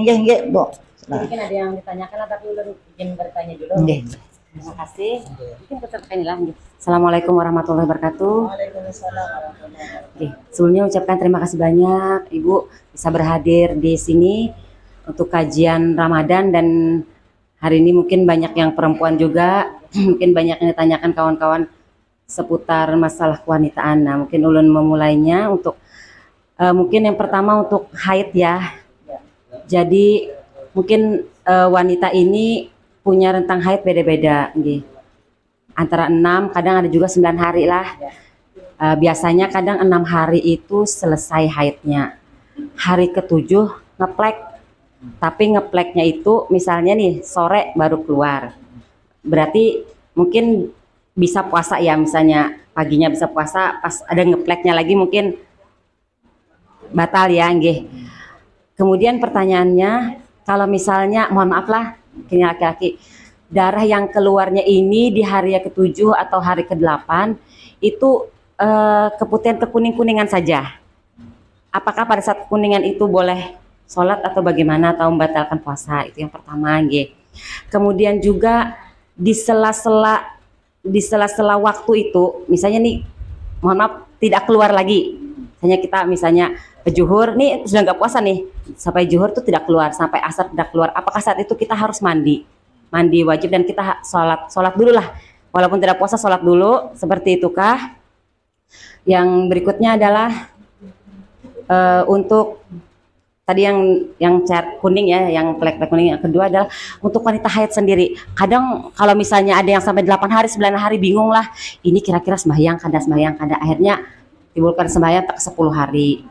Nggih, Bu. Mungkin ada yang ditanyakan lah, tapi ulun izin bertanya dulu. Nggih. Terima kasih. Mungkin peserta inilah. Assalamualaikum warahmatullahi wabarakatuh. Waalaikumsalam warahmatullahi wabarakatuh. Oke, sebelumnya ucapkan terima kasih banyak Ibu bisa berhadir di sini untuk kajian Ramadan, dan hari ini mungkin banyak yang perempuan juga, mungkin banyak yang ditanyakan kawan-kawan seputar masalah kewanitaan. Nah, mungkin ulun memulainya untuk mungkin yang pertama untuk haid ya. Jadi mungkin wanita ini punya rentang haid beda-beda, antara 6, kadang ada juga 9 hari lah. Biasanya kadang 6 hari itu selesai haidnya, hari ke-7 ngeplek, tapi ngepleknya itu misalnya nih sore baru keluar, berarti mungkin bisa puasa ya, misalnya paginya bisa puasa, pas ada ngepleknya lagi mungkin batal ya, Kemudian pertanyaannya, kalau misalnya mohon maaf lah, ini laki-laki, darah yang keluarnya ini di hari ke-7 atau hari ke-8 itu keputihan kekuning-kuningan saja. Apakah pada saat kuningan itu boleh sholat atau bagaimana, atau membatalkan puasa? Itu yang pertama, Kemudian juga di sela-sela waktu itu, misalnya nih, mohon maaf, tidak keluar lagi. Misalnya zuhur nih sudah nggak puasa nih, sampai zuhur tuh tidak keluar, sampai asar tidak keluar. Apakah saat itu kita harus mandi wajib, dan kita sholat dulu lah, walaupun tidak puasa sholat dulu, seperti itukah? Yang berikutnya adalah untuk tadi yang cat kuning ya, yang plek kuning. Yang kedua adalah untuk wanita haid sendiri. Kadang kalau misalnya ada yang sampai 8 hari 9 hari, bingung lah, ini kira-kira sembahyang kada, akhirnya timbulkan sembahyang tak 10 hari.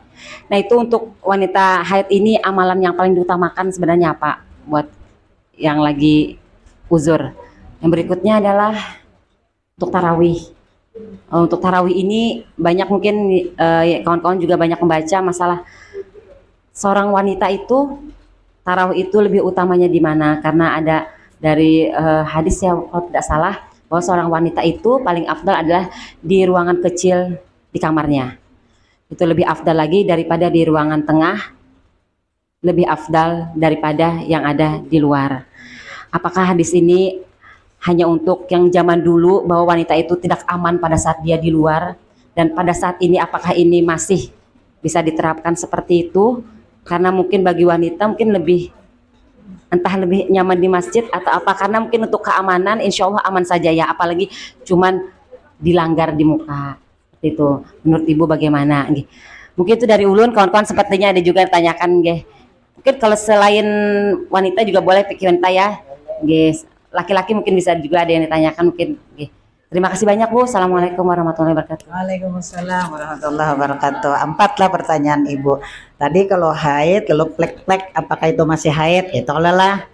Nah, itu untuk wanita haid ini amalan yang paling diutamakan sebenarnya apa buat yang lagi uzur. Yang berikutnya adalah untuk tarawih. Untuk tarawih ini banyak mungkin kawan-kawan juga banyak membaca masalah seorang wanita itu tarawih itu lebih utamanya di mana, karena ada dari hadis ya kalau tidak salah, bahwa seorang wanita itu paling afdal adalah di ruangan kecil di kamarnya. Itu lebih afdal lagi daripada di ruangan tengah, lebih afdal daripada yang ada di luar. Apakah hadis ini hanya untuk yang zaman dulu bahwa wanita itu tidak aman pada saat dia di luar, dan pada saat ini apakah ini masih bisa diterapkan seperti itu? Karena mungkin bagi wanita mungkin lebih nyaman di masjid atau apa, karena mungkin untuk keamanan insya Allah aman saja ya, apalagi cuman dilanggar di muka. Itu menurut Ibu bagaimana? Mungkin itu dari ulun, kawan-kawan sepertinya ada juga yang tanyakan, Mungkin kalau selain wanita juga boleh pikir wanita ya, laki-laki mungkin bisa juga ada yang ditanyakan mungkin. Terima kasih banyak Bu. Assalamualaikum warahmatullahi wabarakatuh. Waalaikumsalam warahmatullahi wabarakatuh. 4 lah pertanyaan Ibu. Tadi kalau haid, lalu plek-plek, apakah itu masih haid? Itu lah.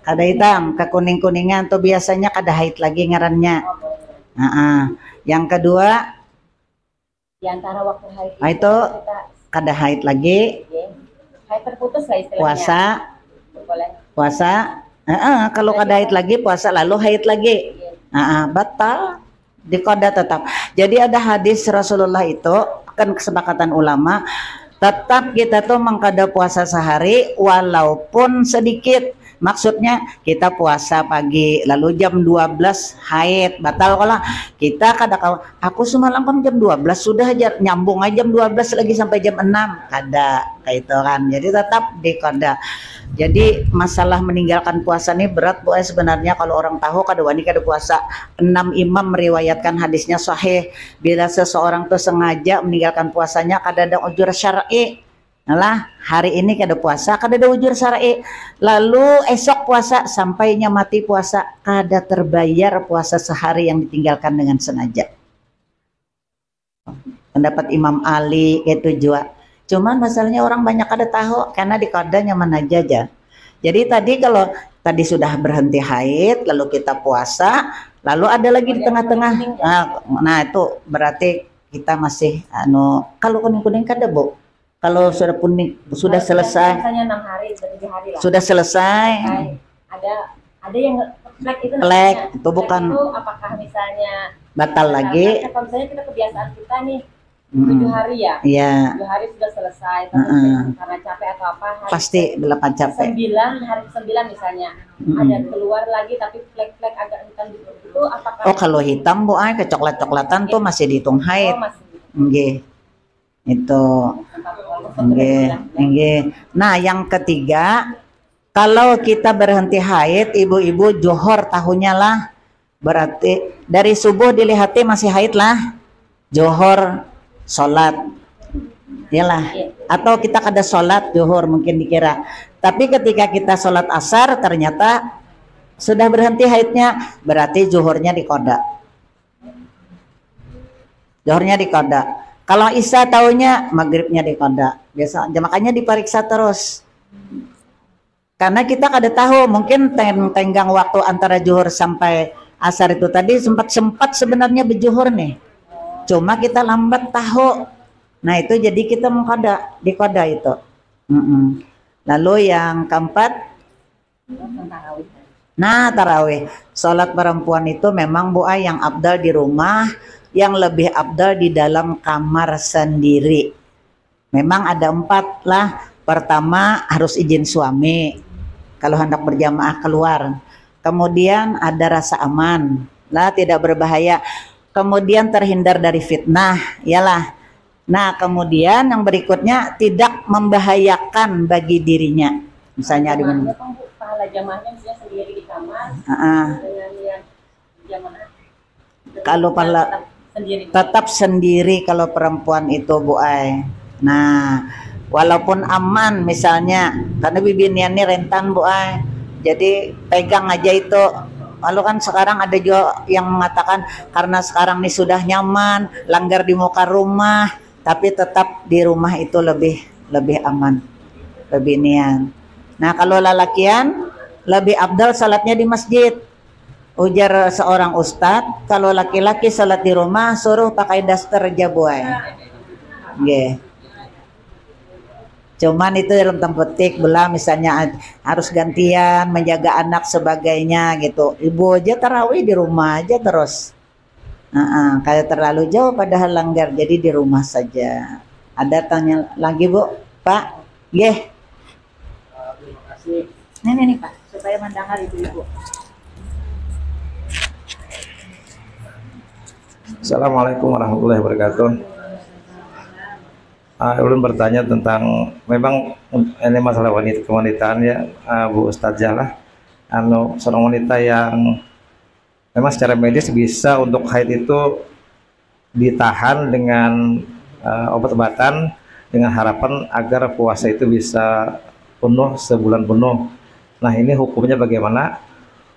Kada hitam, kekuning-kuningan tuh biasanya kada haid lagi ngarannya. Yang kedua, di antara waktu haid itu kada haid lagi. Haid terputus lah istilahnya. Puasa. Kalau kada haid lagi, puasa lalu haid lagi. Batal, dikoda tetap. Jadi ada hadis Rasulullah itu, kan kesepakatan ulama, tetap kita tuh mengkada puasa sehari walaupun sedikit. Maksudnya kita puasa pagi lalu jam 12 haid, batal kalau kita aku semalam kan jam 12 sudah aja nyambung aja jam 12 lagi sampai jam 6, kada kayak itu kan. Jadi tetap dikoda. Jadi masalah meninggalkan puasa ini berat Bu sebenarnya, kalau orang tahu kada wani kada puasa. 6 imam meriwayatkan hadisnya sahih, bila seseorang tuh sengaja meninggalkan puasanya kada ada ujur syar'i. Nah, hari ini kada puasa, kada ada ujur syar'i. Lalu esok puasa sampainya mati puasa, kada terbayar puasa sehari yang ditinggalkan dengan sengaja. Pendapat Imam Ali itu juga. Cuman masalahnya orang banyak kada tahu karena di kada nyaman aja. Jadi kalau tadi sudah berhenti haid lalu kita puasa, lalu ada lagi di tengah-tengah. Nah, itu berarti kita masih kalau kuning-kuning kada Bu. Kalau sudah kuning sudah selesai. Misalnya 6 hari, 7 hari lah. Sudah selesai. Ada yang plek itu. Plek itu bukan. Itu apakah misalnya batal lagi? Kalau misalnya kita kebiasaan kita nih 7 hari ya. Iya. 7 hari sudah selesai. Tapi karena capek atau apa? Pasti 8 capek. 9 hari 9 misalnya ada keluar lagi tapi flek-flek agak hitam itu apakah? Oh kalau hitam Bu Ai kecoklat-coklatan tuh masih dihitung haid. Nggih. Itu. Nggih. Nah yang ketiga, kalau kita berhenti haid, ibu-ibu johor tahunya lah. Berarti dari subuh dilihati masih haid lah. Johor sholat. Iyalah. Atau kita kada sholat johor mungkin dikira. Tapi ketika kita sholat asar ternyata sudah berhenti haidnya, berarti johornya dikoda. Johornya dikoda. Kalau isya taunya maghribnya dikoda. Biasa, makanya diperiksa terus. Karena kita kada tahu, mungkin tenggang waktu antara zuhur sampai asar itu tadi sempat sebenarnya berjuhur nih. Cuma kita lambat tahu. Nah itu jadi kita mengkoda, dikoda itu. Lalu yang keempat, nah tarawih. Sholat perempuan itu memang Bu Ai yang abdal di rumah, yang lebih abdal di dalam kamar sendiri. Memang ada 4 lah. Pertama harus izin suami kalau hendak berjamaah keluar. Kemudian ada rasa aman, lah tidak berbahaya. Kemudian terhindar dari fitnah, iyalah. Nah kemudian yang berikutnya tidak membahayakan bagi dirinya. Misalnya di mana? Pahala jamaahnya misalnya sendiri di kamar. Dengan yang jamaah. Kalau pahala tetap sendiri kalau perempuan itu Bu Ai. Nah, walaupun aman misalnya, karena bibinian ini rentan Bu Ai. Jadi pegang aja itu. Lalu kan sekarang ada juga yang mengatakan karena sekarang ini sudah nyaman, langgar di muka rumah, tapi tetap di rumah itu lebih aman. Bibinian. Nah, kalau lalakian lebih abdal salatnya di masjid. Ujar seorang ustadz, kalau laki-laki salat di rumah suruh pakai daster aja Bu Ai. Nggih. Cuman itu dalam tanda petik belah misalnya harus gantian menjaga anak sebagainya gitu. Ibu aja tarawih di rumah aja terus. Kayak terlalu jauh padahal langgar, jadi di rumah saja. Ada tanya lagi Bu? Pak? Nggih. Terima kasih. Nih Pak, supaya mendengar ibu-ibu. Assalamualaikum warahmatullahi wabarakatuh. Ulun bertanya tentang memang ini masalah kewanitaan ya, Bu Ustazah lah. Seorang wanita yang memang secara medis bisa untuk haid itu ditahan dengan obat-obatan dengan harapan agar puasa itu bisa penuh sebulan penuh. Nah ini hukumnya bagaimana?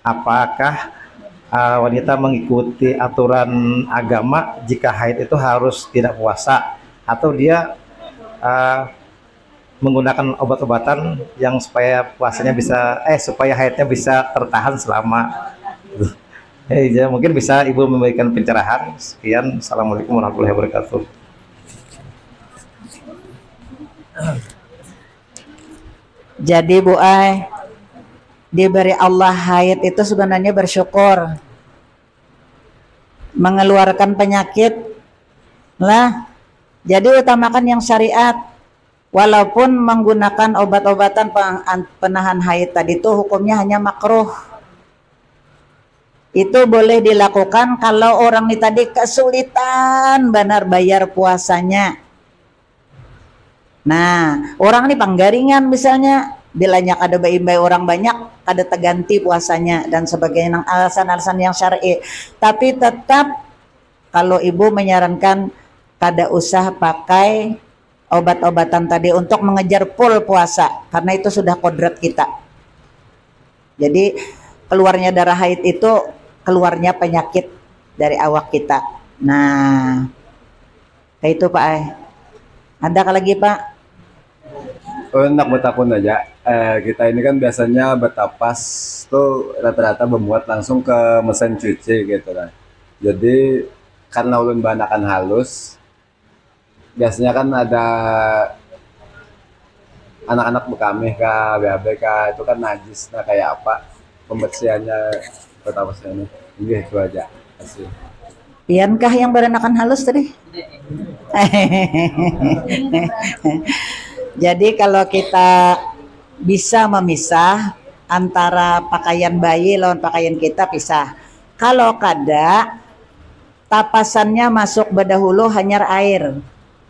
Apakah wanita mengikuti aturan agama jika haid itu harus tidak puasa, atau dia menggunakan obat-obatan yang supaya puasanya bisa supaya haidnya bisa tertahan selama ya, mungkin bisa Ibu memberikan pencerahan. Sekian, Assalamualaikum warahmatullahi wabarakatuh. Jadi Bu Ai, diberi Allah haid itu sebenarnya bersyukur, mengeluarkan penyakit lah. Jadi utamakan yang syariat. Walaupun menggunakan obat-obatan penahan haid tadi itu hukumnya hanya makruh. Itu boleh dilakukan kalau orang ini tadi kesulitan benar bayar puasanya. Nah, orang ini panggaringan misalnya, bilanya kada bayi orang banyak, kada terganti puasanya dan sebagainya, alasan-alasan yang syar'i. Tapi tetap kalau ibu menyarankan kada usah pakai obat-obatan tadi untuk mengejar full puasa, karena itu sudah kodrat kita. Jadi keluarnya darah haid itu keluarnya penyakit dari awak kita. Nah, kayak itu Pak Ai. Ada lagi Pak? Nak betapun aja. Kita ini kan biasanya betapas tuh rata-rata membuat langsung ke mesin cuci gitu kan. Jadi karena ulun banakan halus, biasanya kan ada anak-anak bekami kah, BAB kah, itu kan najis. Nah kayak apa pembersihannya betapasnya ini? Ini itu aja. Terima kasih. Piankah yang beranakan halus tadi? Jadi kalau kita bisa memisah antara pakaian bayi lawan pakaian kita pisah. Kalau kada tapasannya masuk bedahulu hanyar air.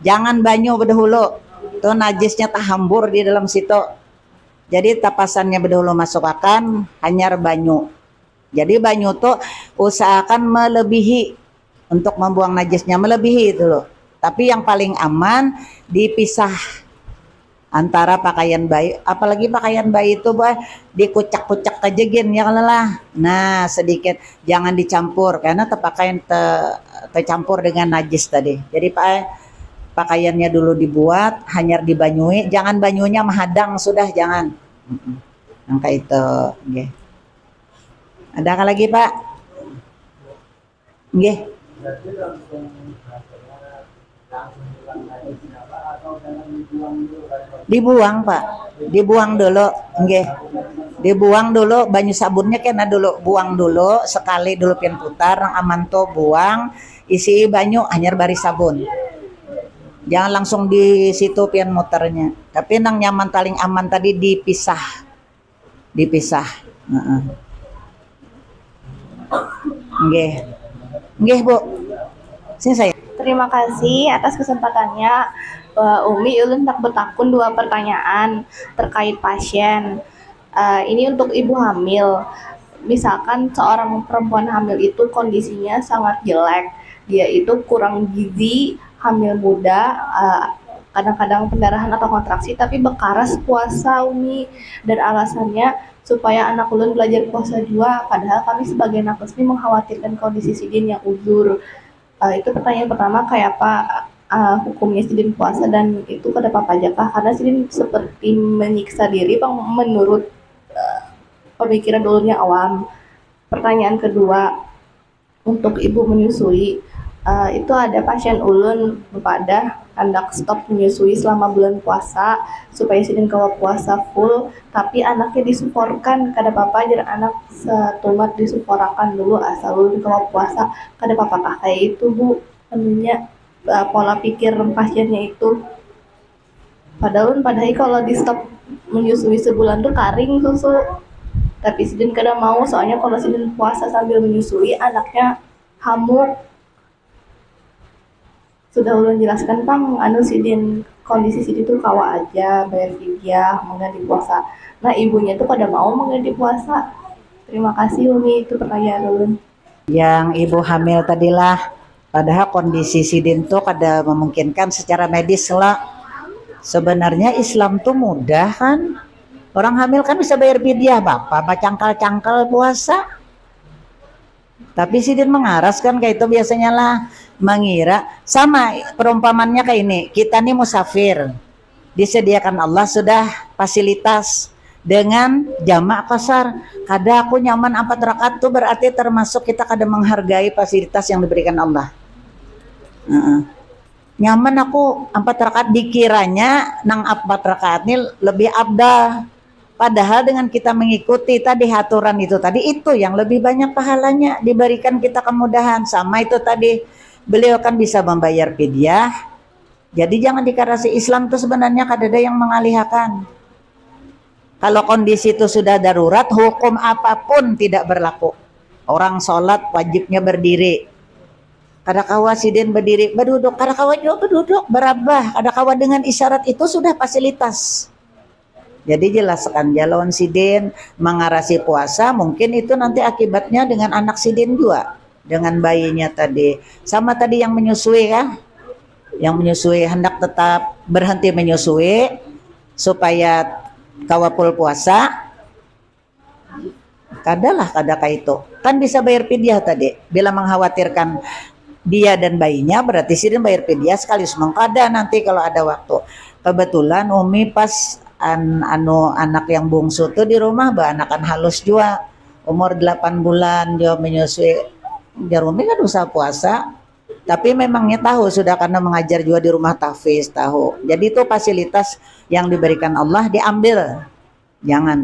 Jangan banyu bedahulu. Tuh najisnya tahambur di dalam situ. Jadi tapasannya bedahulu masuk akan hanyar banyu. Jadi banyu tuh usahakan melebihi untuk membuang najisnya, melebihi itu loh. Tapi yang paling aman dipisah antara pakaian bayi, apalagi pakaian bayi itu dikucak-kucak tajegin ya lah. Nah sedikit, jangan dicampur karena pakaian tercampur dengan najis tadi. Jadi pakaiannya dulu dibuat, hanya dibanyui, jangan banyunya menghadang sudah, jangan. Angka itu. Okay. Ada apa lagi Pak? Nggih. Dibuang Pak, dibuang dulu, nggih. Dibuang dulu, banyu sabunnya kena dulu, buang dulu sekali dulu pian putar, aman tuh buang, isi banyu hanyar bari sabun. Jangan langsung di situ pian muternya. Tapi nang nyaman paling aman tadi dipisah, dipisah. Nggih, nggih Bu. Sini saya. Terima kasih atas kesempatannya. Umi ulun tak bertakun 2 pertanyaan terkait pasien. Ini untuk ibu hamil. Misalkan seorang perempuan hamil itu kondisinya sangat jelek, dia itu kurang gizi, hamil muda, kadang-kadang pendarahan atau kontraksi, tapi bekaras puasa Umi, dan alasannya supaya anak ulun belajar puasa juga. Padahal kami sebagai anak resmi mengkhawatirkan kondisi sidin yang uzur. Itu pertanyaan pertama, kayak apa hukumnya sidin puasa, dan itu kada apa aja kah? Karena sidin seperti menyiksa diri bang, menurut pemikiran dulunya awam. Pertanyaan kedua, untuk ibu menyusui, itu ada pasien ulun pada hendak stop menyusui selama bulan puasa supaya sidin kawa puasa full, tapi anaknya disuporkan, kada apa-apa jar anak setumat disuporakan dulu asal ulun kawa puasa, kada apa-apa kah kayak itu Bu? Tentunya pola pikir pasiennya itu. Padahal kalau di stop menyusui sebulan tuh karing susu, tapi sidin kada mau, soalnya kalau sidin puasa sambil menyusui anaknya hamuk. Sudah ulun jelaskan Pang, sidin kondisi sidin tuh kawa aja bayar fidyah mengganti puasa. Nah ibunya tuh pada mau mengganti puasa. Terima kasih Umi, itu pertanyaan ulun. Yang ibu hamil tadilah, padahal kondisi sidin tuh kada memungkinkan secara medis lah. Sebenarnya Islam tuh mudah kan. Orang hamil kan bisa bayar fidyah, bapak cangkal-cangkal puasa. Tapi sidin mengaras kan kayak itu biasanya lah, mengira sama perumpamannya kayak ini. Kita nih musafir, disediakan Allah sudah fasilitas dengan jamak kasar. Kada aku nyaman 4 rakaat tuh berarti termasuk kita kada menghargai fasilitas yang diberikan Allah. Nyaman aku 4 rakaat, dikiranya nang 4 rakaat ini lebih abdah. Padahal dengan kita mengikuti tadi aturan itu tadi, itu yang lebih banyak pahalanya, diberikan kita kemudahan. Sama itu tadi, beliau kan bisa membayar fidyah. Jadi jangan dikarasi, Islam itu sebenarnya kada ada yang mengalihkan. Kalau kondisi itu sudah darurat, hukum apapun tidak berlaku. Orang sholat wajibnya berdiri. Kada kawa sidin berdiri, berduduk. Kada kawa juga berduduk, berabah. Kada kawa dengan isyarat itu sudah fasilitas. Jadi jelaskan jalan sidin mengarasi puasa, mungkin itu nanti akibatnya dengan anak sidin juga, dengan bayinya tadi. Sama tadi yang menyusui kan, yang menyusui hendak tetap berhenti menyusui supaya kawapul puasa. Kadalah kayak itu. Kan bisa bayar fidyah tadi. Bila mengkhawatirkan dia dan bayinya, berarti sidin bayar fidyah sekaligus mengkada nanti kalau ada waktu. Kebetulan Umi pas anak yang bungsu tuh di rumah anakan halus juga, umur 8 bulan dia menyusui. Umi kan usaha puasa, tapi memangnya tahu sudah karena mengajar juga di rumah tahfiz tahu. Jadi itu fasilitas yang diberikan Allah diambil, jangan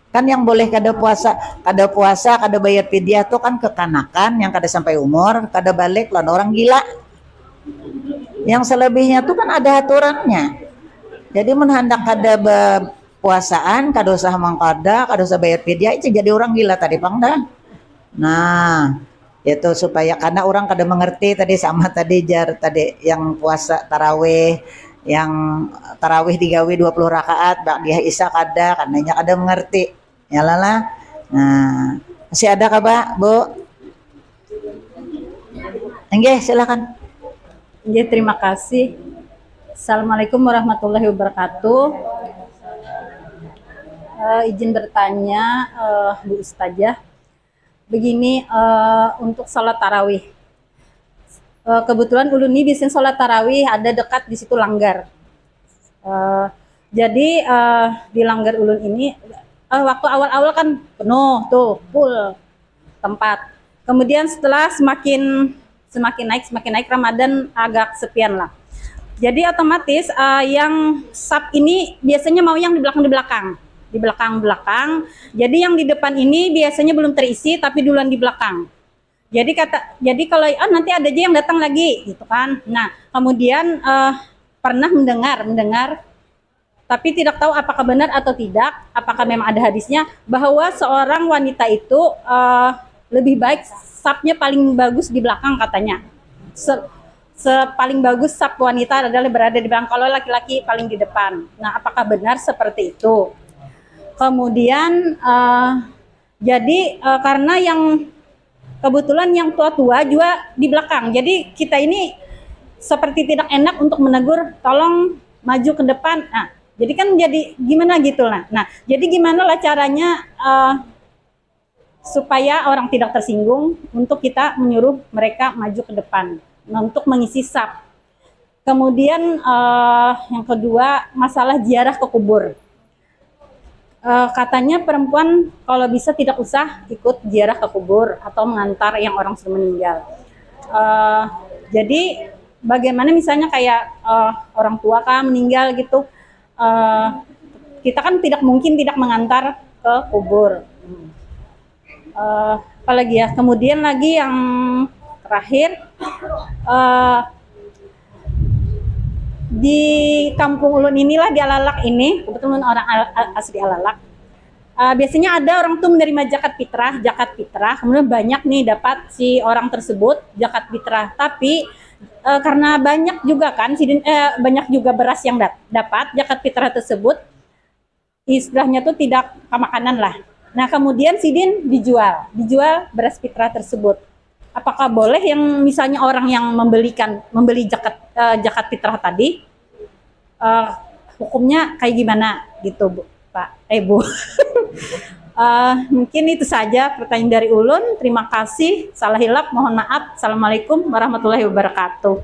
Kan yang boleh kada puasa, kada bayar fidyah tuh kan kekanakan yang kada sampai umur, kada balik lan orang gila. Yang selebihnya tuh kan ada aturannya. Jadi menhandak kada puasaan, kada usah mangkada, kada usah bayar fidyah, itu jadi orang gila tadi pangda. Nah, itu supaya karena orang kada mengerti tadi sama tadi jar tadi yang puasa tarawih, yang tarawih digawe 20 rakaat, dia isya kada, karenanya kada mengerti. Ya lah. Nah, masih ada kah, Pak, Bu? Enggak, silakan. Ya, terima kasih. Assalamualaikum warahmatullahi wabarakatuh. Izin bertanya, Bu Ustazah. Begini, untuk sholat tarawih. Kebetulan ulun ini biasanya sholat tarawih ada dekat di situ langgar. Jadi di langgar ulun ini waktu awal-awal kan penuh tuh, full tempat. Kemudian setelah semakin naik Ramadan agak sepian lah. Jadi otomatis yang sub ini biasanya mau yang di belakang. Jadi yang di depan ini biasanya belum terisi tapi duluan di belakang. Jadi kalau nanti ada aja yang datang lagi gitu kan. Nah, kemudian pernah mendengar tapi tidak tahu apakah benar atau tidak, apakah memang ada hadisnya bahwa seorang wanita itu lebih baik sapnya paling bagus di belakang katanya. Paling bagus sap wanita adalah berada di belakang, kalau laki-laki paling di depan. Nah, apakah benar seperti itu? Kemudian karena yang kebetulan yang tua-tua juga di belakang, jadi kita ini seperti tidak enak untuk menegur, tolong maju ke depan. Nah, jadi kan jadi gimana gitu lah. Nah, jadi gimana lah caranya supaya orang tidak tersinggung untuk kita menyuruh mereka maju ke depan untuk mengisi sap. Kemudian yang kedua masalah ziarah ke kubur. Katanya perempuan kalau bisa tidak usah ikut ziarah ke kubur atau mengantar yang orang sudah meninggal. Jadi bagaimana misalnya kayak orang tua kan meninggal gitu, kita kan tidak mungkin tidak mengantar ke kubur. Apalagi ya, kemudian lagi yang terakhir, di kampung ulun inilah di Alalak ini, kebetulan orang asli Alalak. Biasanya ada orang tuh menerima zakat fitrah, kemudian banyak nih dapat si orang tersebut zakat fitrah. Tapi karena banyak juga kan banyak juga beras yang dapat zakat fitrah tersebut, istilahnya tuh tidak makanan lah. Nah, kemudian sidin dijual beras fitrah tersebut. Apakah boleh yang misalnya orang yang membeli zakat fitrah tadi, hukumnya kayak gimana gitu, Bu, Pak, Bu? Mungkin itu saja pertanyaan dari ulun. Terima kasih. Salah hilap mohon maaf. Assalamualaikum warahmatullahi wabarakatuh.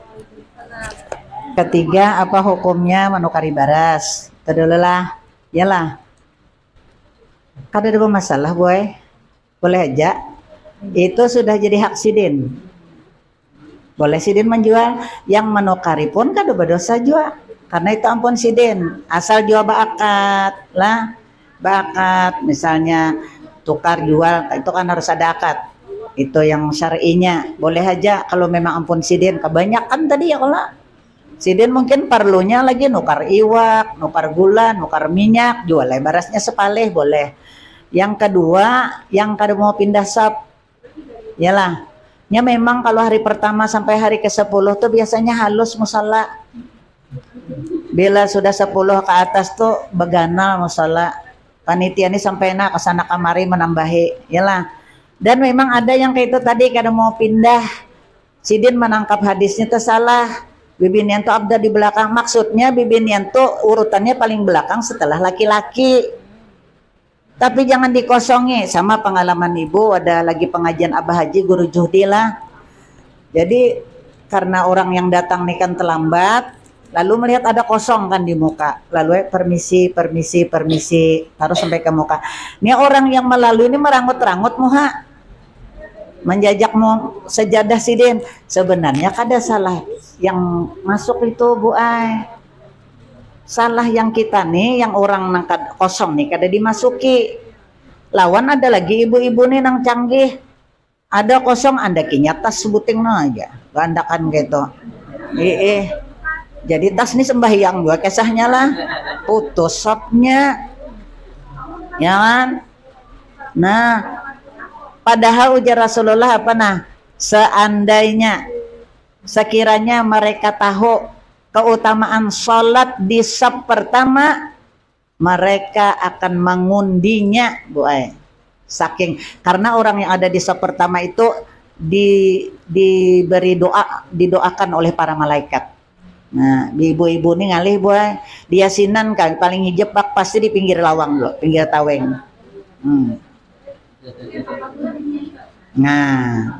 Ketiga, apa hukumnya menukari baras? Tadulalah, yalah. Kada ada masalah, boy. Boleh aja. Itu sudah jadi hak sidin. Boleh sidin menjual. Yang menukari pun kada berdosa juga. Karena itu ampun sidin. Asal jual baakat lah. Bakat misalnya tukar jual itu kan harus ada akad, itu yang syar'inya. Boleh aja kalau memang ampun sidin. Kebanyakan tadi ya kalau sidin mungkin perlunya lagi nukar iwak, nukar gula, nukar minyak, jual barasnya sepalih boleh. Yang kedua yang kada mau pindah sab, yalah nya memang kalau hari pertama sampai hari ke-10 tuh biasanya halus musala. Bila sudah 10 ke atas tuh beganal musala. Panitia ini sampai nak kesana kamari menambahi, yalah. Dan memang ada yang kayak itu tadi kada mau pindah. Sidin menangkap hadisnya itu salah. Bibinian tuh abda di belakang. Maksudnya bibinian tuh urutannya paling belakang setelah laki-laki. Tapi jangan dikosongi. Sama pengalaman ibu ada lagi pengajian Abah Haji Guru Juhdi lah. Jadi karena orang yang datang nih kan terlambat. Lalu melihat ada kosong kan di muka, lalu permisi, taruh sampai ke muka. Ini orang yang melalui ini merangut-rangut muha, menjajakmu sejadah sidin. Sebenarnya kada salah yang masuk itu Bu Ai. Salah yang kita nih, yang orang nangkat kosong nih kada dimasuki. lawan ada lagi ibu-ibu nih nang canggih, ada kosong anda kinya tas sebuting aja gandakan gitu. Jadi tas nih sembahyang gua kesahnya lah putus sopnya ya kan. Nah padahal ujar Rasulullah apa nah, seandainya sekiranya mereka tahu keutamaan sholat di saf pertama, mereka akan mengundinya, Bu Ai. Saking karena orang yang ada di saf pertama itu diberi doa, didoakan oleh para malaikat. Nah, ibu-ibu ini ngalih Bu Ai, dia sinan kan paling hijab pasti di pinggir lawang loh, pinggir taweng. Nah,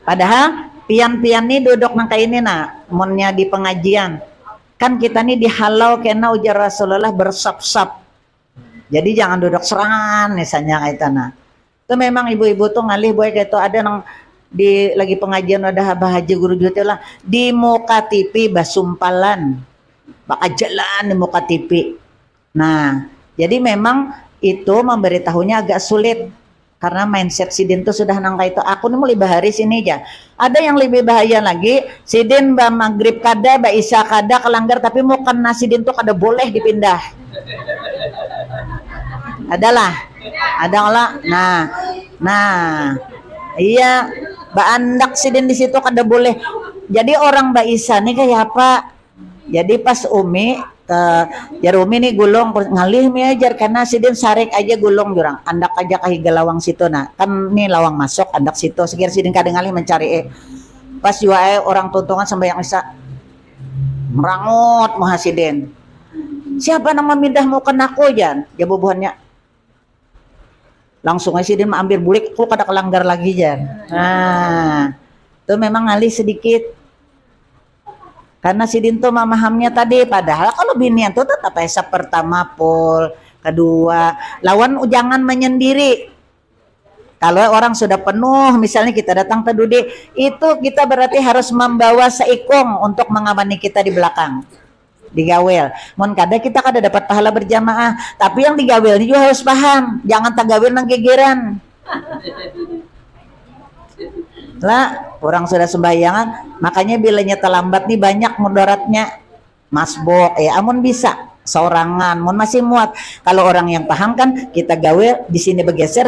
padahal pian-pian nih duduk nang kayak ini nah, monnya di pengajian. Kan kita nih dihalau kena ujar Rasulullah bersop-sop. Jadi jangan duduk serangan misalnya kayak tanah. Itu memang ibu-ibu tuh ngalih boy kayak itu ada nang di lagi pengajian ada Abah Haji Guru Juti lah di muka TV basumpalan. Bakal jalan di muka TV. Nah, jadi memang itu memberitahunya agak sulit. Karena mindset Sidin tuh sudah nangka itu aku nih mau lebih hari sini aja. Ada yang lebih bahaya lagi, Sidin ba maghrib kada, ba isya kada kelanggar tapi mau kena Sidin tuh kada boleh dipindah. Adalah, nah, iya, ba andak Sidin di situ kada boleh. Jadi orang ba Isa nih kayak apa? Jadi pas Umi Umi nih gulung ngalih mi ajar karena Sidin sarik aja gulung jurang andak aja kahiga lawang situ nah kan nih lawang masuk andak situ sekir Sidin kadang ngalih mencari pas juga orang tuntungan sampai yang Isa merangut maha Sidin siapa nama mindah mau kena aku jan jawabannya langsung aja Sidin ambil bulik aku kada kelanggar lagi jan. Nah itu memang ngalih sedikit karena Sidin tuh memahamnya tadi, padahal kalau binian tuh tetap esa pertama pol, kedua, lawan jangan menyendiri. Kalau orang sudah penuh, misalnya kita datang ke Dudi, itu kita berarti harus membawa seikung untuk mengamani kita di belakang, digawel. Mun kada kita kada dapat pahala berjamaah, tapi yang digawel ini juga harus paham, jangan tagawel nang gegeran. Lah orang sudah sembahyangan makanya bilanya terlambat nih banyak mudaratnya masbuk amun bisa seorangan mun masih muat kalau orang yang paham kan kita gawe di sini bergeser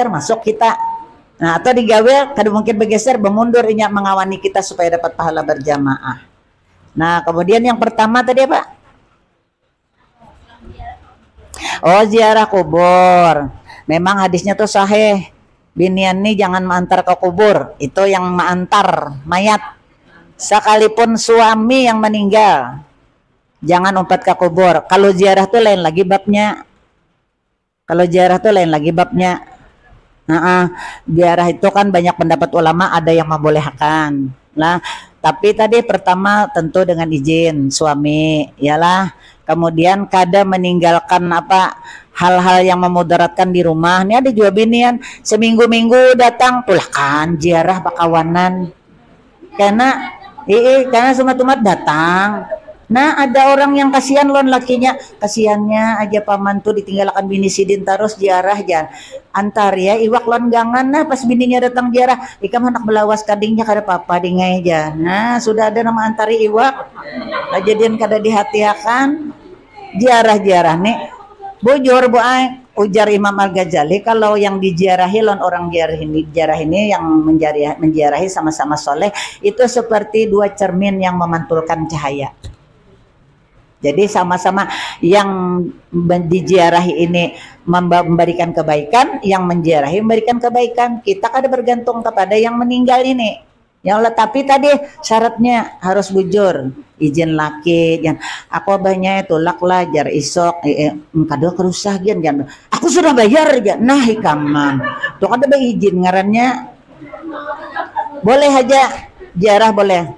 masuk kita nah atau digawe kada mungkin bergeser bermundur ini mengawani kita supaya dapat pahala berjamaah. Nah kemudian yang pertama tadi apa? Oh ziarah kubur memang hadisnya tuh sahih. Binian nih jangan mengantar ke kubur, itu yang mengantar mayat. Sekalipun suami yang meninggal, jangan umpat ke kubur. Kalau ziarah tuh lain lagi babnya. Ziarah itu kan banyak pendapat ulama, ada yang membolehkan. Nah, tapi tadi pertama tentu dengan izin suami, iyalah. Kemudian kada meninggalkan hal-hal yang memudaratkan di rumah. Ini ada juga binian seminggu-minggu datang pulakan ziarah bakawanan. Karena semua tumat datang. Nah, ada orang yang kasihan lon lakinya, kasihannya aja paman tuh ditinggalkan bini Sidin terus ziarah jan. Antar ya iwak lon gangan nah pas bininya datang ziarah, ikam anak belawas kadingnya kada apa-apa dingai jan. Nah, sudah ada nama antari iwak. Kejadian kada dihatiakan ziarah nih. Bujur Bu Ai, ujar Imam Al-Ghazali kalau yang diziarahi lon orang ziarah ini yang menziarahi sama-sama soleh itu seperti dua cermin yang memantulkan cahaya. Jadi sama-sama yang diziarahi ini memberikan kebaikan, yang menziarahi memberikan kebaikan. Kita kada bergantung kepada yang meninggal ini. Ya Allah, tapi tadi syaratnya harus bujur, izin laki, jangan aku abahnya tolak lah jar isok, kada kerusah jangan. Aku sudah bayar ya, nah ikaman. Tuh kada izin ngarannya. Boleh aja ziarah boleh.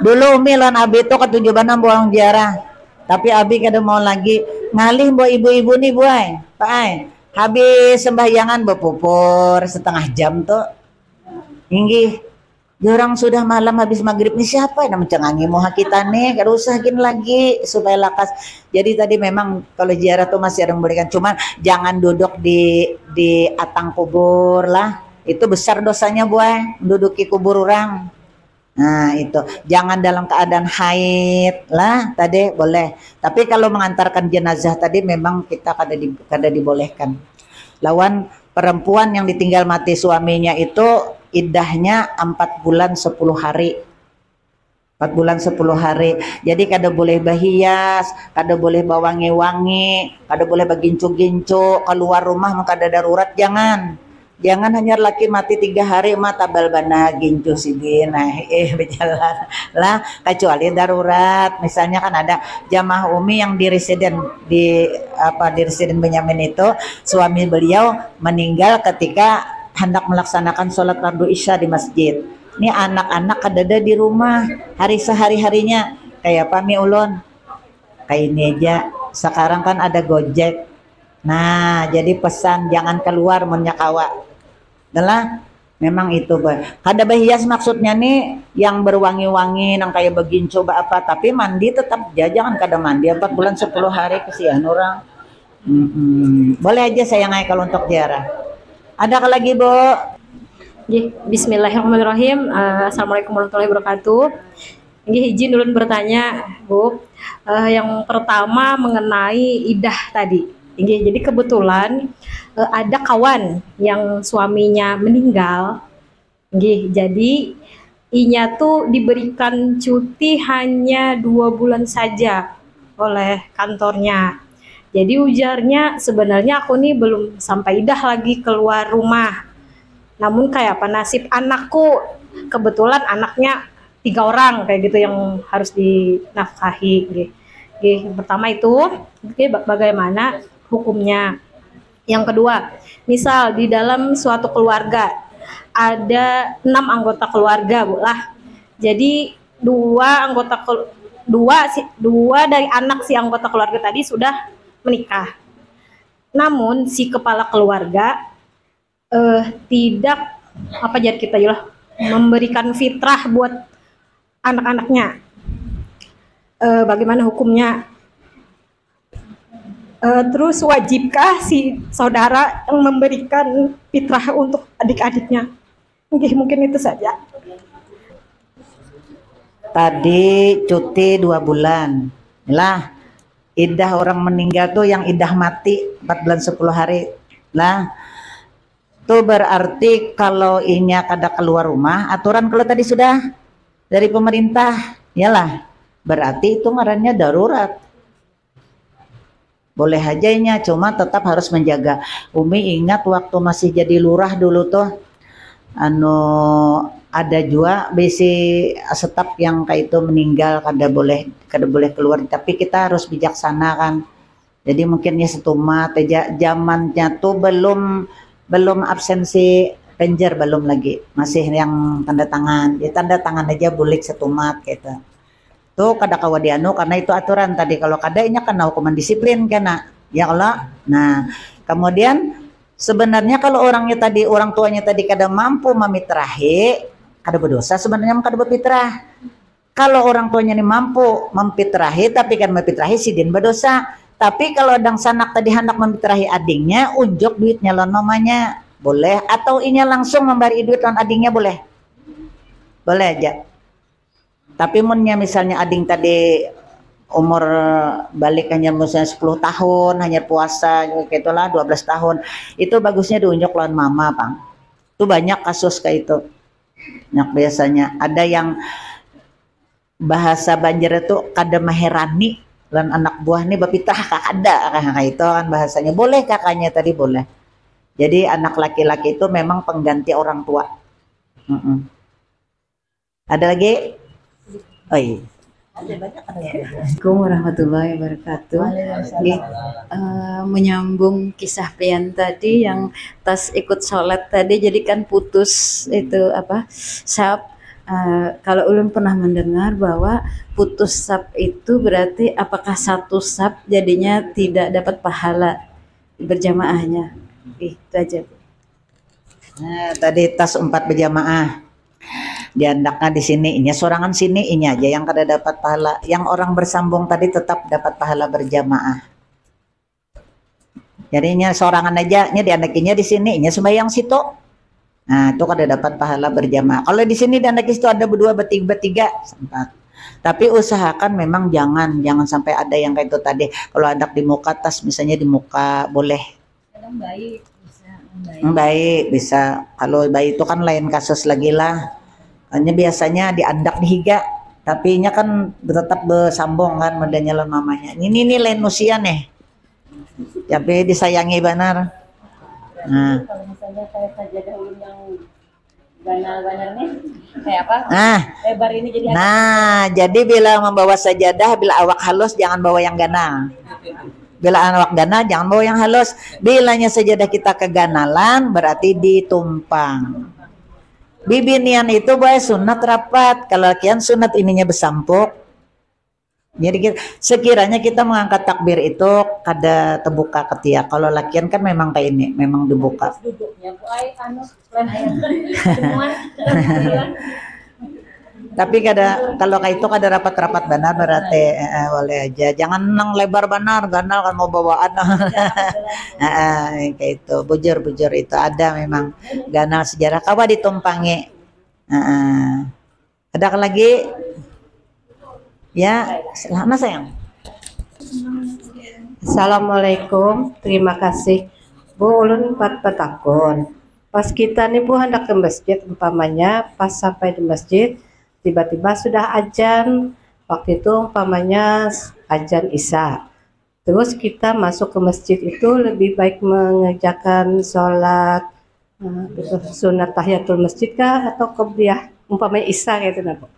Dulu Umi lan Abi itu ketujuan buang ziarah. Tapi Abi kada mau lagi ngalih buat ibu-ibu nih buai. Pak Ai, habis sembahyangan berpupur setengah jam tuh. Inggih Orang sudah malam habis maghrib nih siapa yang mencengangi moha kita nih, gak usah gini lagi supaya lakas. Jadi tadi memang kalau ziarah tuh masih ada yang memberikan, cuman jangan duduk di atang kubur lah, itu besar dosanya buah menduduki kubur orang. Nah itu jangan dalam keadaan haid lah tadi boleh, tapi kalau mengantarkan jenazah tadi memang kita kada dibolehkan. Lawan perempuan yang ditinggal mati suaminya itu iddahnya 4 bulan 10 hari. 4 bulan 10 hari. Jadi kada boleh bahias, kada boleh bawangi-wangi, kada boleh bagincu-gincu, keluar rumah kada darurat jangan. Jangan hanya laki mati 3 hari mah tabal bana gincu sibin berjalan lah, kecuali darurat. Misalnya kan ada jamaah umi yang di residen di Benyamin itu suami beliau meninggal ketika hendak melaksanakan sholat fardu isya di masjid. Ini anak-anak kadada di rumah hari sehari-harinya kayak pami ulun kayak ini aja. Sekarang kan ada Gojek. Nah, jadi pesan jangan keluar menyakawa. Adalah memang itu kada bahias maksudnya nih yang berwangi-wangi nang kayak begin coba apa, tapi mandi tetap ya, jangan kada mandi 4 bulan 10 hari kesian orang. Boleh aja saya ngai kalau untuk ziarah. Ada lagi, Bu? Bismillahirrahmanirrahim. Assalamualaikum warahmatullahi wabarakatuh. Ini izin dulu bertanya, Bu. Yang pertama mengenai idah tadi. Jadi kebetulan ada kawan yang suaminya meninggal. Jadi inya tuh diberikan cuti hanya 2 bulan saja oleh kantornya. Jadi ujarnya sebenarnya aku nih belum sampai idah lagi keluar rumah. Namun kayak apa nasib anakku, kebetulan anaknya 3 orang kayak gitu yang harus dinafkahi. Pertama itu bagaimana hukumnya. Yang kedua, misal di dalam suatu keluarga ada 6 anggota keluarga, Bu lah. Jadi dua dari anak si anggota keluarga tadi sudah menikah. Namun si kepala keluarga tidak jadi kita memberikan fitrah buat anak-anaknya. Bagaimana hukumnya? Terus wajibkah si saudara yang memberikan fitrah untuk adik-adiknya? Mungkin itu saja. Tadi cuti 2 bulan lah. Iddah orang meninggal tuh yang iddah mati 4 bulan 10 hari lah. Tuh berarti kalau inya kada keluar rumah, aturan kalau tadi sudah dari pemerintah, yalah. Berarti itu ngarannya darurat. Boleh aja inya, cuma tetap harus menjaga. Umi ingat waktu masih jadi lurah dulu tuh, ada juga besi staf yang kayak itu meninggal kada boleh keluar, tapi kita harus bijaksana kan. Jadi mungkinnya setumat zamannya tuh belum absensi penjer, belum lagi, masih yang tanda tangan. Jadi tanda tangan aja bulik setumat gitu. Tuh kada kawadiano karena itu aturan tadi. Kalau kada inya kena hukuman disiplin kena. Ya Allah. Nah, kemudian sebenarnya kalau orang tuanya tadi kada mampu memitrahi, kada berdosa sebenarnya, kada berfitrah. Kalau orang tuanya ini mampu memfitrahi tapi kan memfitrahi sidin berdosa. Tapi kalau dang sanak tadi hendak memfitrahi adingnya, unjuk duitnya lon mamanya, boleh, atau inya langsung memberi duit lon adingnya boleh. Boleh aja. Tapi munnya misalnya ading tadi umur balik hanya misalnya 10 tahun, hanya puasa gitulah 12 tahun, itu bagusnya diunjuk lawan mama, Bang. Itu banyak kasus kayak itu. Biasanya ada yang bahasa Banjar itu kada maherani lan anak buah nih bapitah kada kayak itu kan bahasanya. Boleh kakaknya tadi boleh. Jadi anak laki-laki itu memang pengganti orang tua. Ada lagi? Oh iya. Assalamualaikum warahmatullahi wabarakatuh. Menyambung kisah Pian tadi yang tas ikut sholat tadi, jadi kan putus itu sab. Kalau ulun pernah mendengar bahwa putus sab itu berarti apakah satu sab jadinya tidak dapat pahala berjamaahnya. Itu aja. Nah, tadi tas 4 berjamaah. Diandaknya di sini, inya sorangan sini, inya aja yang kada dapat pahala. Yang orang bersambung tadi tetap dapat pahala berjamaah. Jadinya sorangan aja, nya diandakinya di sini, inya sembahyang situ. Nah, itu kada dapat pahala berjamaah. Kalau di sini diandaki situ ada berdua, bertiga, sempat. Tapi usahakan memang jangan sampai ada yang kayak itu tadi. Kalau anak di muka tas, misalnya di muka boleh. Kadang baik bisa, Baik bisa. Kalau bayi itu kan lain kasus lagi lah. Hanya biasanya diandak di higa, tapi nya kan tetap bersambung kan modalnya lawan mamanya. Ini lain usia nih. Tapi disayangi benar. Nah. Kalau misalnya kayak sajadah ulun yang ganal-ganal nih, kayak apa? Nah, Lebar ini jadi jadi bila membawa sajadah, bila awak halus jangan bawa yang ganal. Bila awak ganal jangan bawa yang halus. Bilanya sajadah kita keganalan berarti ditumpang. Bibinian itu boleh sunat rapat. Kalau kian sunat ininya besampuk. Jadi sekiranya kita mengangkat takbir itu kada terbuka ketiak. Kalau lakian kan memang kayak ini, memang dibuka. duduknya, Tapi kalau kayak itu kada rapat-rapat benar berarti boleh aja. Jangan nang lebar benar, ganal kan mau bawaan. Kayak itu, bujur itu ada memang ganal sejarah. Kawa ditumpangi. Ada lagi? Ya, selamat sayang. Assalamualaikum, terima kasih. Bu, ulun petakun. Pas kita nih Bu hendak ke masjid, umpamanya pas sampai di masjid, tiba-tiba sudah azan. Waktu itu umpamanya azan Isya. Terus kita masuk ke masjid itu lebih baik mengerjakan sholat sunat tahiyatul masjid kah atau qobliyah umpamanya Isya gitu nah Bu.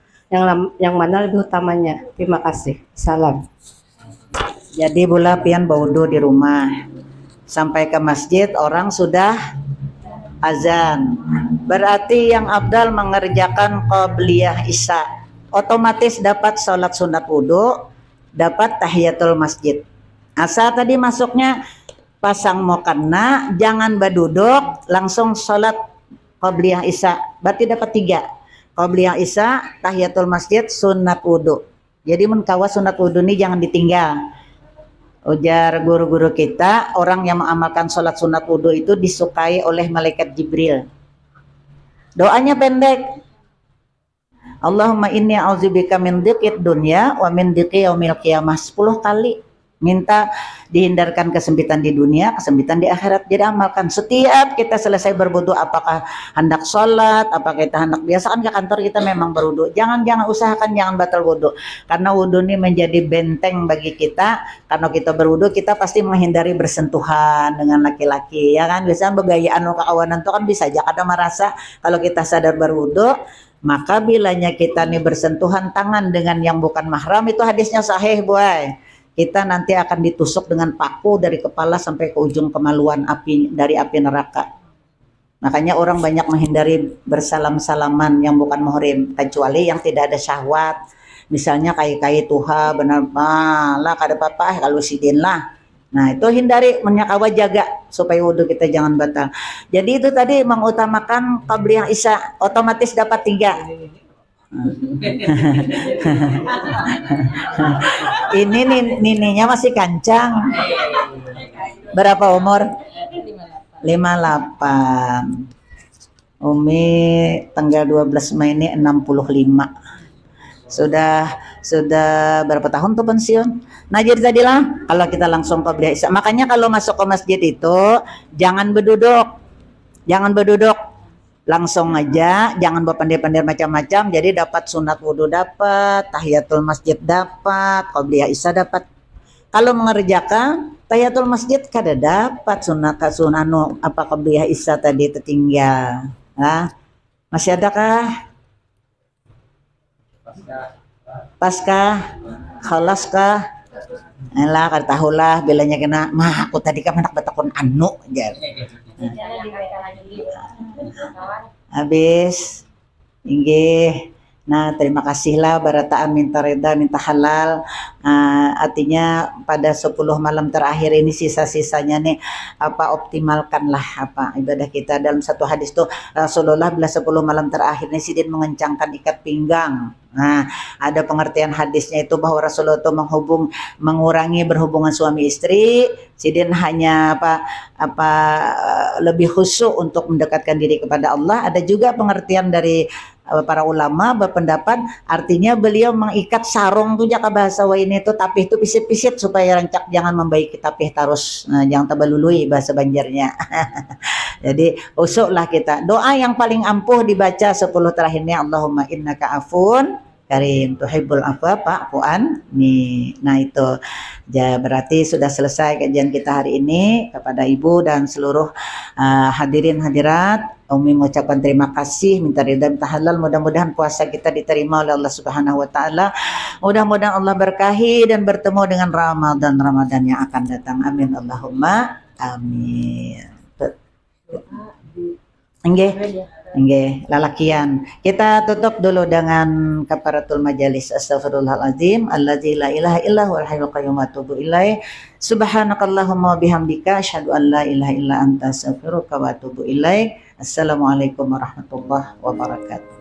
Yang mana lebih utamanya? Terima kasih. Salam. Jadi bola pian baudo di rumah. Sampai ke masjid orang sudah azan. Berarti yang abdal mengerjakan qobliyah Isya. Otomatis dapat sholat sunat wudu, dapat tahiyatul masjid. Asa tadi masuknya pasang mukena, jangan baduduk, langsung sholat qobliyah Isya. Berarti dapat 3. Qobliyah Isya, tahiyatul masjid, sunat wudu. Jadi menkawa sunat wudu ini jangan ditinggal. Ujar guru-guru kita, orang yang mengamalkan sholat sunat wudu itu disukai oleh malaikat Jibril. Doanya pendek. Allahumma inni a'udzubika min dhiqid dunya wa min dhiqi yaumil qiyamah. 10 kali. Minta dihindarkan kesempitan di dunia, kesempitan di akhirat. Jadi amalkan setiap kita selesai berwudu, apakah hendak sholat, apakah kita hendak biasa kan ke kantor kita memang berwudu. Jangan usahakan jangan batal wudu, karena wudu ini menjadi benteng bagi kita. Karena kita berwudu kita pasti menghindari bersentuhan dengan laki-laki, ya kan? Biasanya begayaan kawanan itu kan bisa aja kadang merasa kalau kita sadar berwudu. Maka bilanya kita nih bersentuhan tangan dengan yang bukan mahram, itu hadisnya sahih boy. Kita nanti akan ditusuk dengan paku dari kepala sampai ke ujung kemaluan dari api neraka. Makanya orang banyak menghindari bersalam-salaman yang bukan muhrim, kecuali yang tidak ada syahwat. Misalnya kai-kai tuha benar malah kada apa-apa kalau sidin lah. Nah itu hindari, menyakawa jaga supaya wudhu kita jangan batal. Jadi itu tadi mengutamakan qobliyah Isya, otomatis dapat 3. Ini nininya masih kancang. Berapa umur? 58. Umi tanggal 12 Mei ini 65. Sudah berapa tahun tuh pensiun? Nah jadi tadilah kalau kita langsung qobliyah Isya. Makanya kalau masuk ke masjid itu jangan berduduk. Langsung aja, jangan berpandai-pandai macam-macam. Jadi dapat sunat wudu dapat, tahiyatul masjid dapat, qobliyah Isya dapat. Kalau mengerjakan tahiyatul masjid kada dapat sunat apa qobliyah Isya tadi tertinggal. Nah, masih ada kah? Paskah? Khalas kah? Elah kada tahulah bilanya kena mah aku tadi kan anak batakon anu aja. Habis inggih Nah, terima kasihlah barataan minta reda, minta halal. Artinya pada 10 malam terakhir ini sisa-sisanya nih optimalkanlah ibadah kita. Dalam satu hadis tuh Rasulullah bila 10 malam terakhir ini sidin mengencangkan ikat pinggang. Nah, ada pengertian hadisnya itu bahwa Rasulullah itu mengurangi berhubungan suami istri, sidin hanya lebih khusyuk untuk mendekatkan diri kepada Allah. Ada juga pengertian dari para ulama berpendapat artinya beliau mengikat sarung tuh jaka bahasa ini tuh tapih itu pisit-pisit supaya rancak jangan membaiki tapih tarus, jangan tabalului bahasa Banjarnya. Jadi usuklah kita. Doa yang paling ampuh dibaca 10 terakhirnya Allahumma innaka afun karim tuhibbul afwa fa'fu anni. Nah itu berarti sudah selesai kajian kita hari ini. Kepada ibu dan seluruh hadirin hadirat, Umi mengucapkan terima kasih, minta ridha, minta halal. Mudah-mudahan puasa kita diterima oleh Allah Subhanahu wa taala. Mudah-mudahan Allah berkahi dan bertemu dengan Ramadan yang akan datang. Amin Allahumma amin. Nggih, lalakian. Kita tutup dulu dengan kafaratul majalis. Astaghfirullahalazim allazi la ilaha illa huwal hayyul qayyum wa atubu ilaih. Subhanakallahumma wa bihamdika asyhadu an la ilaha illa anta astaghfiruka wa atubu ilaik. Assalamualaikum warahmatullahi wabarakatuh.